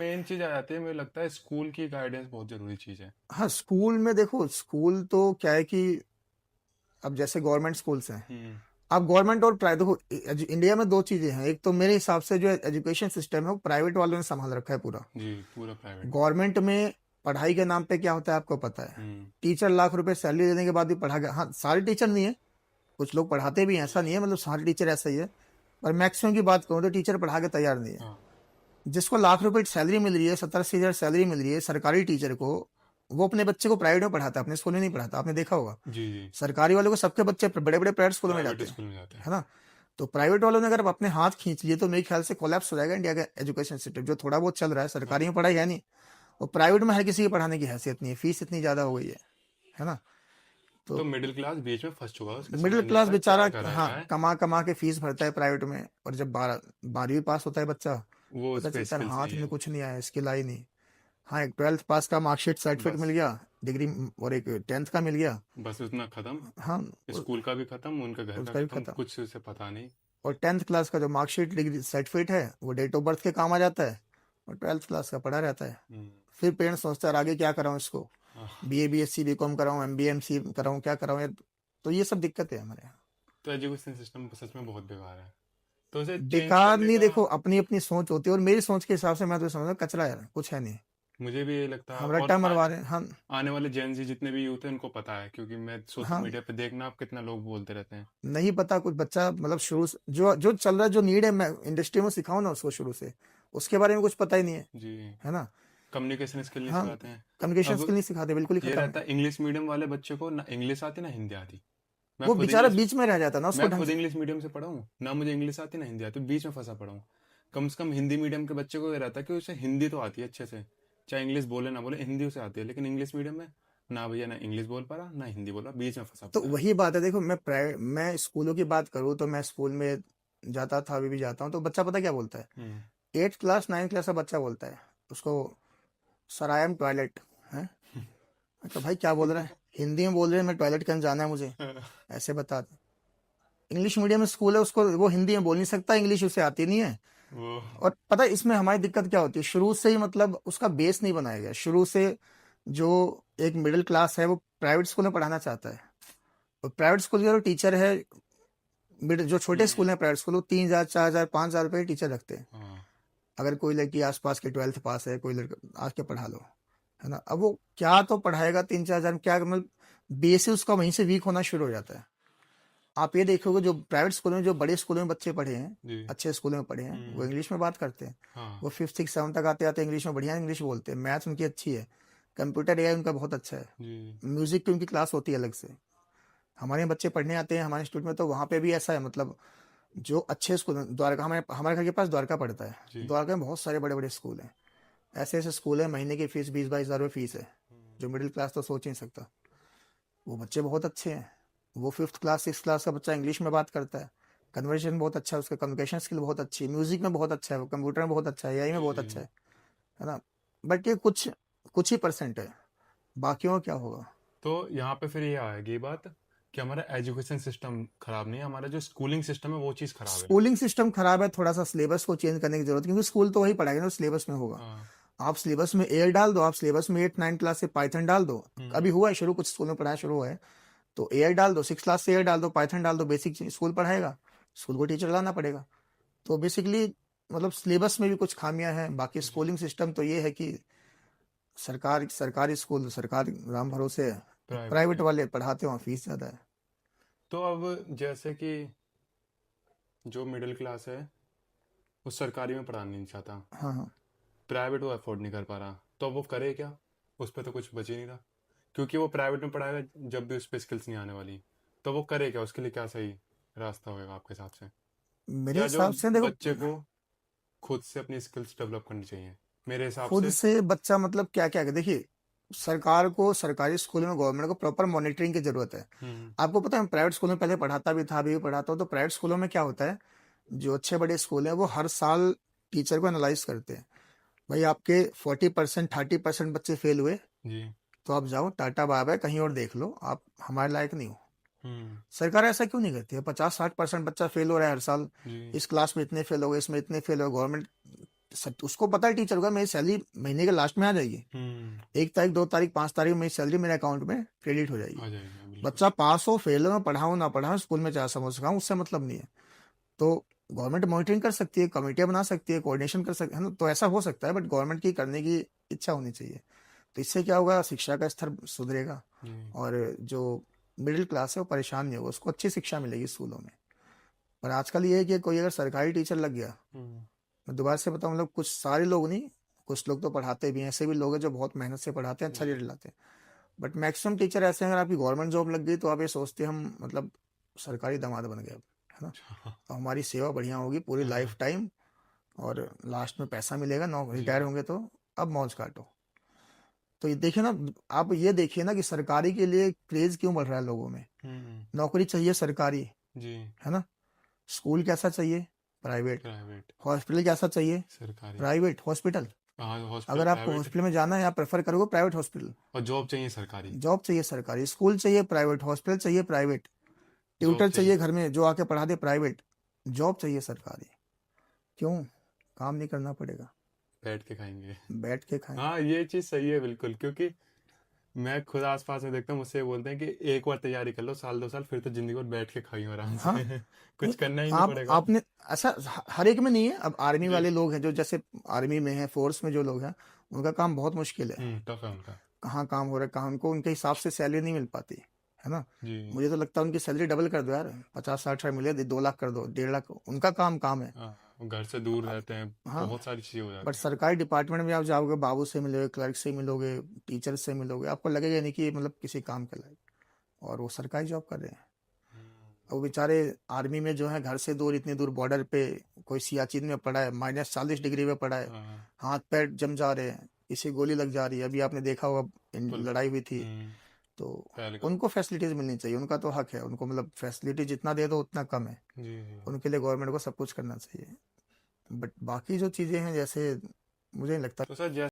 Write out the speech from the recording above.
Main चीज आ जाती है, मुझे लगता है स्कूल की गाइडेंस बहुत जरूरी चीज है। हाँ, स्कूल में देखो, स्कूल तो क्या है कि अब जैसे गवर्नमेंट स्कूल्स हैं, हम्म। अब गवर्नमेंट और प्राइवेट देखो, इंडिया में दो चीजें हैं। एक तो मेरे हिसाब से जो एजुकेशन सिस्टम है वो प्राइवेट वालों ने संभाल रखा है पूरा। जी, पूरा प्राइवेट। गवर्नमेंट में पढ़ाई के नाम पे क्या होता है आपको पता है। हम्म। टीचर लाख रुपए सैलरी देने के बाद भी पढ़ा गया, हाँ सारे टीचर नहीं है, कुछ लोग पढ़ाते भी हैं, ऐसा नहीं है, मतलब सारे टीचर ऐसा ही है। पर मैक्सिमम की बात करूँ तो टीचर पढ़ा के तैयार नहीं है। हाँ। जिसको लाख रुपए सैलरी मिल रही है, 70-80 हजार सैलरी मिल रही है सरकारी टीचर को, वो अपने बच्चे को प्राइवेट में पढ़ाता है, अपने स्कूल में नहीं पढ़ाता, आपने देखा होगा। जी जी। सरकारी वालों को सबके बच्चे बड़े बड़े प्राइवेट स्कूलों में प्राइवेट जाते हैं, स्कूल में जाते हैं। है ना। तो प्राइवेट वालों ने अगर अपने हाथ खींच लिए तो मेरे ख्याल से कोलैप्स हो जाएगा इंडिया का एजुकेशन सिस्टम। जो थोड़ा बहुत चल रहा है, सरकारी हाँ। में पढ़ाई है नहीं, और प्राइवेट में हर किसी की पढ़ाने की हैसियत नहीं है, फीस इतनी ज्यादा हो गई है ना। तो तो मिडिल क्लास बीच में फंस चुका है, उसके मिडिल समझ नहीं आ क्लास रहा क्या बेचारा, करा हाँ जाए। कमा कमा के फीस भरता है प्राइवेट में, और जब 12वीं पास होता है बच्चा, वो उस पता पे चलता है स्किल्स हाथ नहीं में है। कुछ नहीं आया, स्किल आई नहीं। हाँ, एक 12th पास का मार्कशीट सर्टिफिकेट मिल बस। गया, डिग्री, और एक 10th का मिल गया। बस उतना खत्म। हाँ, स्कूल का भी खत्म, उनका घर का उसका भी खत्म, खत्म। कुछ उसे पता नहीं। और 10th क्लास का जो मार्कशीट डिग्री सर्टिफिकेट है वो डेट ऑफ बर्थ के काम आ जाता है, और 12th क्लास का पढ़ा रहता है। हम्म। फिर पेरेंट्स सोचता है आगे क्या कराऊँ इसको, हाँ। बीए बीएससी बीकॉम कराऊँ, एमबीए एमसी कराऊँ, क्या कराऊँ यार। तो ये सब दिक्कत है हमारे यहाँ। तो एजुकेशन सिस्टम सच में बहुत बेकार है। तो उसे चेंज बेकार करने नहीं, का। देखो अपनी अपनी सोच होती है, और मेरी सोच के हिसाब से मैं तो समझता हूँ कचरा यार, कुछ है नहीं, मुझे भी ये लगता है, हम और रट्टा मरवा रहे हैं हम। आने वाले जेन जी जितने भी यूथ हैं उनको पता है, क्योंकि मैं सोशल हाँ, मीडिया पे देखना आप कितना लोग बोलते रहते हैं। नहीं पता कुछ बच्चा, मतलब शुरू से जो जो चल रहा है, जो नीड है, मैं इंडस्ट्री में सिखाऊं ना उसको शुरू से, उसके बारे में कुछ पता ही नहीं जी। है ना। कम्युनिकेशन स्किल नहीं हाँ, सिखाते हैं। कम्युनिकेशन अब स्किल नहीं सिखाते, बिल्कुल ही ये खत्म रहता है। है, इंग्लिश मीडियम वाले बच्चे को ना इंग्लिश आती ना हिंदी आती। मैं वो खुद बेचारा इंग्लिश बीच में रह जाता ना, उसको मैं ढंग खुद से। इंग्लिश मीडियम से पढ़ा हूँ ना, मुझे इंग्लिश आती ना हिंदी आती, बीच में फंसा पड़ा हूँ। कम से कम हिंदी मीडियम के बच्चे को ये रहता है कि उसे हिंदी तो आती है अच्छे से, चाहे इंग्लिश बोले ना बोले, हिंदी उसे आती है। लेकिन इंग्लिश मीडियम में ना भैया, ना इंग्लिश बोल पा रहा ना हिंदी बोल रहा, बीच में फंसा तो पड़ा है। वही बात है, देखो मैं स्कूलों की बात करूँ तो मैं स्कूल में जाता था, अभी भी जाता हूँ, तो बच्चा पता क्या बोलता है। हम्म। 8th क्लास 9th क्लास का बच्चा बोलता है उसको, सर आई एम टॉयलेट है। मैं कहा भाई क्या बोल रहा है, हिंदी में बोल रहे हैं मैं टॉयलेट करने जाना है मुझे, ऐसे बता दे। इंग्लिश मीडियम स्कूल है, उसको वो हिंदी में बोल नहीं सकता, इंग्लिश उसे आती नहीं है। वो। और पता है इसमें हमारी दिक्कत क्या होती है, शुरू से ही मतलब उसका बेस नहीं बनाया गया शुरू से। जो एक मिडिल क्लास है वो प्राइवेट स्कूल में पढ़ाना चाहता है, और प्राइवेट स्कूल के जो टीचर है, जो छोटे हम्म। स्कूल हैं प्राइवेट स्कूल, वो 3,000 4,000 5,000 रुपये टीचर रखते हैं। हाँ। अगर कोई लड़की आसपास के 12th पास है, कोई लड़का आके पढ़ा लो, है ना। अब वो क्या तो पढ़ाएगा 3-4 हजार में, क्या मतलब बेस ही उसका वहीं से वीक होना शुरू हो जाता है। आप ये देखोगे जो प्राइवेट स्कूलों में, जो बड़े स्कूलों में बच्चे पढ़े हैं, जी। अच्छे स्कूलों में पढ़े हैं, वो हम्म। इंग्लिश में बात करते हैं। हाँ। वो 5 6 7 तक आते आते इंग्लिश में बढ़िया इंग्लिश बोलते हैं, मैथ्स उनकी अच्छी है, कंप्यूटर एआई उनका बहुत अच्छा है, जी। म्यूजिक की उनकी क्लास होती है अलग से। हमारे यहाँ बच्चे पढ़ने आते हैं हमारे इंस्टीट्यूट में, तो वहाँ पे भी ऐसा है, मतलब जो अच्छे स्कूल हैं, द्वारका, हमारे हमारे घर के पास द्वारका पड़ता है। जी। द्वारका में बहुत सारे बड़े बड़े स्कूल हैं, ऐसे ऐसे स्कूल है, महीने की फीस 20-22 हजार रुपये फीस है। जो मिडिल क्लास तो सोच ही नहीं सकता। वो बच्चे बहुत अच्छे हैं, वो 5th क्लास 6th क्लास का बच्चा इंग्लिश में बात करता है, कन्वर्सेशन बहुत अच्छा है उसका, कम्युनिकेशन स्किल बहुत अच्छी है, म्यूजिक में बहुत अच्छा है, वो कंप्यूटर में बहुत अच्छा है, एआई में जी। बहुत जी। अच्छा है ना। बट ये कुछ कुछ ही परसेंट है, बाकियों का क्या होगा। तो यहाँ पे फिर ये आएगी बात कि हमारा एजुकेशन सिस्टम खराब नहीं है, हमारा जो स्कूलिंग सिस्टम है वो चीज़ खराब है। स्कूलिंग सिस्टम खराब है, थोड़ा सा सिलेबस को चेंज करने की जरूरत है, क्योंकि स्कूल तो वही पढ़ाएगा जो सिलेबस में होगा। हाँ। आप सिलेबस में एयर डाल दो, आप सिलेबस में 8 9 क्लास से पाइथन डाल दो। हम्म। अभी हुआ है शुरू, कुछ स्कूल में पढ़ाया शुरू हुआ है, तो एआई डाल दो, 6 क्लास से एआई डाल दो, पाइथन डाल दो, बेसिक स्कूल पढ़ाएगा। स्कूल को टीचर लाना पड़ेगा। तो बेसिकली मतलब सिलेबस में भी कुछ खामियां हैं, बाकी जी। स्कूलिंग सिस्टम तो ये है कि सरकारी स्कूल सरकार राम भरोसे है, प्राइवेट प्राइवेट है। वाले पढ़ाते हो फीस ज़्यादा है। तो अब जैसे कि जो मिडिल क्लास है वो सरकारी में पढ़ाना नहीं चाहता, हाँ हाँ। प्राइवेट वो अफोर्ड नहीं कर पा रहा, तो अब वो करे क्या? उस पर तो कुछ बच ही नहीं रहा, क्योंकि वो प्राइवेट में पढ़ाएगा जब भी उस पर स्किल्स नहीं आने वाली। तो वो करे क्या? उसके लिए क्या सही रास्ता होगा आपके हिसाब से? मेरे या जो हिसाब से देखो, बच्चे को खुद से अपनी स्किल्स डेवलप करनी चाहिए मेरे हिसाब खुद से। से बच्चा मतलब क्या क्या देखिए, सरकार को, सरकारी स्कूल में गवर्नमेंट को प्रॉपर मॉनिटरिंग की जरूरत है। हम्म। आपको पता है, मैं प्राइवेट स्कूल में पहले पढ़ाता भी था, अभी भी पढ़ाता हूँ, तो प्राइवेट स्कूलों में क्या होता है, जो अच्छे बड़े स्कूल हैं वो हर साल टीचर को एनालाइज करते हैं। भाई आपके 40% 30% बच्चे फेल हुए, जी। तो आप जाओ टाटा बाय बाय, कहीं और देख लो, आप हमारे लायक नहीं हो। हम्म। सरकार ऐसा क्यों नहीं करती है, 50-60% बच्चा फेल हो रहा है हर साल, जी। इस क्लास में इतने फेल हो गए, इसमें इतने फेल हो गए, गवर्नमेंट उसको पता है टीचर का मेरी सैलरी महीने के लास्ट में आ जाएगी, 1 तारीख 2 तारीख 5 तारीख मेरी सैलरी मेरे अकाउंट में क्रेडिट हो जाएगी। आ जाएगा बिल्कुल। बच्चा पास हो फेल हो, मैं पढ़ाऊँ ना पढ़ाऊँ, स्कूल में चार समोसा खाऊं, उससे मतलब नहीं है। तो गवर्नमेंट मॉनिटरिंग कर सकती है, कमेटियां बना सकती है, कोऑर्डिनेशन कर सकती है ना, तो ऐसा हो सकता है, बट गवर्नमेंट की करने की इच्छा होनी चाहिए। तो इससे क्या होगा, शिक्षा का स्तर सुधरेगा जी। और जो मिडिल क्लास है वो परेशान नहीं होगा, उसको अच्छी शिक्षा मिलेगी स्कूलों में। पर आजकल ये है कि कोई अगर सरकारी टीचर लग गया, मैं दोबारा से बताऊं, मतलब कुछ सारे लोग नहीं, कुछ लोग तो पढ़ाते भी हैं, ऐसे भी लोग हैं जो बहुत मेहनत से पढ़ाते हैं, अच्छा जी। रिजल्ट लाते हैं, बट मैक्सिमम टीचर ऐसे हैं, अगर आपकी गवर्नमेंट जॉब लग गई तो आप ये सोचते हैं हम मतलब सरकारी दामाद बन गए, है ना, तो हमारी सेवा बढ़िया होगी पूरी लाइफ टाइम, और लास्ट में पैसा मिलेगा, जी। रिटायर होंगे तो अब मौज काटो। तो ये देखिए ना, आप ये देखिए ना कि सरकारी के लिए क्रेज क्यों बढ़ रहा है लोगों में। नौकरी चाहिए सरकारी, जी। है ना, स्कूल कैसा चाहिए, प्राइवेट, प्राइवेट। हॉस्पिटल कैसा चाहिए, सरकारी। Private hospital. हाँ, हॉस्पिटल अगर आपको प्राइवेट। हॉस्पिटल में जाना है आप प्रेफर करोगे प्राइवेट हॉस्पिटल, और जॉब चाहिए सरकारी। जॉब चाहिए सरकारी, स्कूल चाहिए प्राइवेट, हॉस्पिटल चाहिए प्राइवेट, जॉब ट्यूटर चाहिए चाहिए घर में जो आके पढ़ा दे प्राइवेट, जॉब चाहिए सरकारी। क्यों, काम नहीं करना पड़ेगा, बैठ के खाएंगे। बैठ के खाएं। हाँ, ये चीज सही है बिल्कुल, क्योंकि मैं खुद आसपास में देखता हूँ, मुझसे ये बोलते हैं कि एक बार तैयारी कर लो, साल 2 साल, फिर तो जिंदगी भर बैठ के खाइयो आराम हाँ, से। नहीं, कुछ करना ही नहीं आप पड़ेगा। आपने ऐसा हर एक में नहीं है। अब आर्मी जी। वाले लोग हैं जो जैसे आर्मी में है, फोर्स में जो लोग हैं, उनका काम बहुत मुश्किल है, टफ है उनका। कहाँ काम हो रहा है कहाँ, उनको उनके हिसाब से सैलरी नहीं मिल पाती, है ना। जी। मुझे तो लगता है उनकी सैलरी डबल कर दो यार, 50-60 मिले, 2 लाख कर दो, 1.5 लाख, उनका काम है। हाँ, वो घर से दूर रहते हैं, हाँ, बहुत सारी चीजें हो बट जाती हैं। सरकारी डिपार्टमेंट में आप जाओगे, बाबू से मिलोगे, क्लर्क से मिलोगे, टीचर से मिलोगे, आपको लगेगा नहीं कि ये मतलब किसी काम के लायक, और वो सरकारी जॉब कर रहे हैं। वो बेचारे आर्मी में जो है घर से दूर, इतनी दूर बॉर्डर पे, कोई सियाचिन में पड़ा है, -40 डिग्री में पड़ा है, हाँ, हाथ पैर जम जा रहे हैं, किसी गोली लग जा रही है, अभी आपने देखा होगा पुल। लड़ाई हुई थी। हम्म। तो पहलगाम। उनको फैसिलिटीज मिलनी चाहिए, उनका तो हक है, उनको मतलब फैसिलिटी जितना दे दो उतना कम है, जी। जी। उनके लिए गवर्नमेंट को सब कुछ करना चाहिए। बट बाकी जो चीज़ें हैं जैसे, मुझे नहीं लगता तो सर,